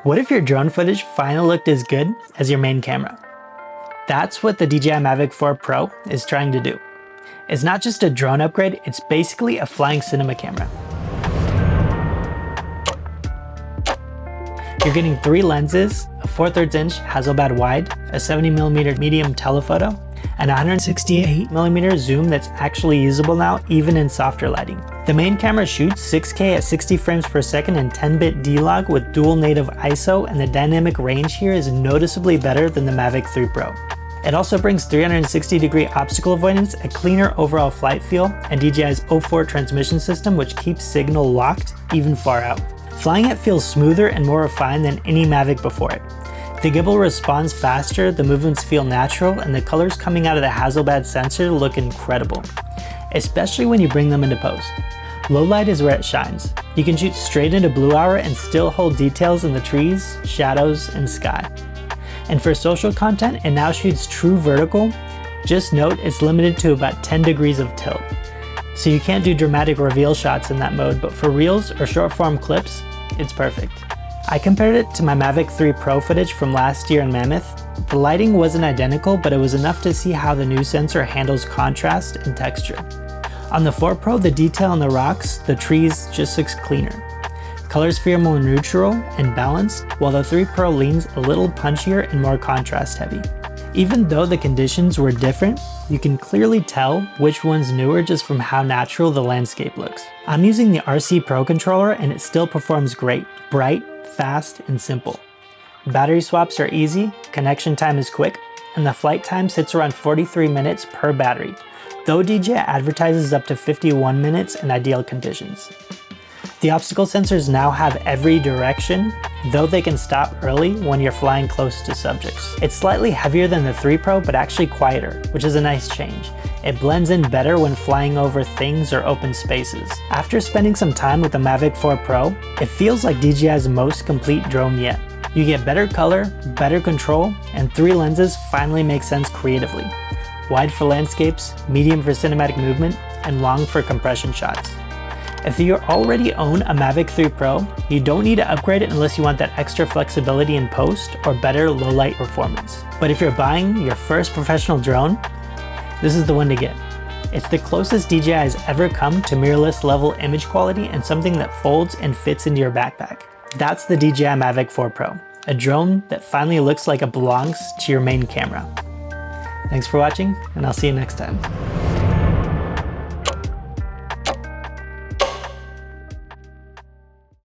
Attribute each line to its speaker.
Speaker 1: What if your drone footage finally looked as good as your main camera? That's what the DJI Mavic 4 Pro is trying to do. It's not just a drone upgrade, it's basically a flying cinema camera. You're getting 3 lenses, a 4/3 inch Hasselblad wide, a 70mm medium telephoto, and a 168mm zoom that's actually usable now even in softer lighting. The main camera shoots 6K at 60 frames per second and 10-bit D-Log with dual native ISO, and the dynamic range here is noticeably better than the Mavic 3 Pro. It also brings 360-degree obstacle avoidance, a cleaner overall flight feel, and DJI's 04 transmission system which keeps signal locked even far out. Flying it feels smoother and more refined than any Mavic before it. The gimbal responds faster, the movements feel natural, and the colors coming out of the Hasselblad sensor look incredible, especially when you bring them into post. Low light is where it shines. You can shoot straight into blue hour and still hold details in the trees, shadows, and sky. And for social content, it now shoots true vertical. Just note it's limited to about 10 degrees of tilt. So you can't do dramatic reveal shots in that mode, but for reels or short form clips, it's perfect. I compared it to my Mavic 3 Pro footage from last year in Mammoth. The lighting wasn't identical, but it was enough to see how the new sensor handles contrast and texture. On the 4 Pro, the detail on the rocks, the trees just looks cleaner. Colors feel more neutral and balanced, while the 3 Pro leans a little punchier and more contrast heavy. Even though the conditions were different, you can clearly tell which one's newer just from how natural the landscape looks. I'm using the RC Pro controller and it still performs great, bright, fast, and simple. Battery swaps are easy, connection time is quick, and the flight time sits around 43 minutes per battery, though DJI advertises up to 51 minutes in ideal conditions. The obstacle sensors now have every direction, though they can stop early when you're flying close to subjects. It's slightly heavier than the 3 Pro, but actually quieter, which is a nice change. It blends in better when flying over things or open spaces. After spending some time with the Mavic 4 Pro, it feels like DJI's most complete drone yet. You get better color, better control, and 3 lenses finally make sense creatively. Wide for landscapes, medium for cinematic movement, and long for compression shots. If you already own a Mavic 3 Pro, you don't need to upgrade it unless you want that extra flexibility in post or better low light performance. But if you're buying your first professional drone, this is the one to get. It's the closest DJI has ever come to mirrorless level image quality and something that folds and fits into your backpack. That's the DJI Mavic 4 Pro, a drone that finally looks like it belongs to your main camera. Thanks for watching, and I'll see you next time.